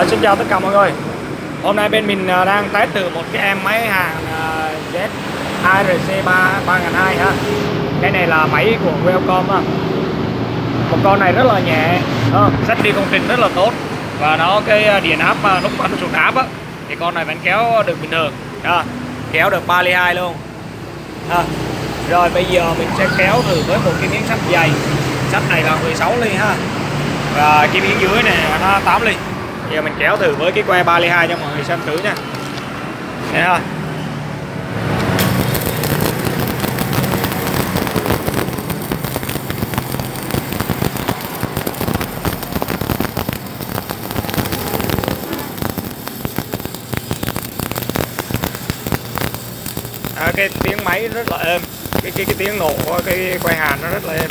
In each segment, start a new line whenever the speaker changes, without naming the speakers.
Xin chào tất cả mọi người. Hôm nay bên mình đang test thử một cái em máy hàng Z ARC 3002 ha. Cái này là máy của Wellcom ha. Một con này rất là nhẹ, xách đi công trình rất là tốt. Và nó cái điện áp lúc bắn xuống áp á thì con này vẫn kéo được bình thường. Kéo được 3 ly 2 luôn. Rồi bây giờ mình sẽ kéo thử với một cái miếng sắt dày. Sắt này là 16 ly ha. Và cái miếng dưới này nó 8 ly. Giờ mình kéo thử với cái que 3 ly 2 cho mọi người xem thử nha. Đây thôi. Cái tiếng máy rất là êm, cái tiếng nổ cái que hàn nó rất là êm.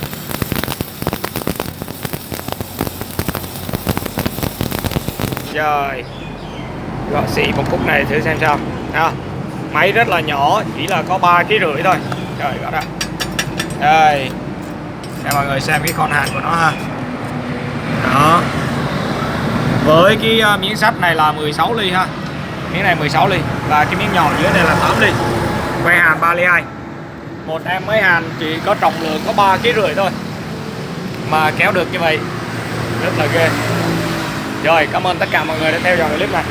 Rồi gọi xị một khúc này thử xem sao. Máy rất là nhỏ, chỉ là có 3,5 kg thôi. Rồi gọi đó. Đây để mọi người xem cái con hàn của nó ha. Đó, với cái miếng sắt này là 16 ly ha. Miếng này 16 ly và cái miếng nhỏ dưới này là 8 ly. Que hàn 3 ly 2. Một em máy hàn chỉ có trọng lượng có 3,5 kg thôi mà kéo được như vậy, rất là ghê. Rồi, cảm ơn tất cả mọi người đã theo dõi clip này.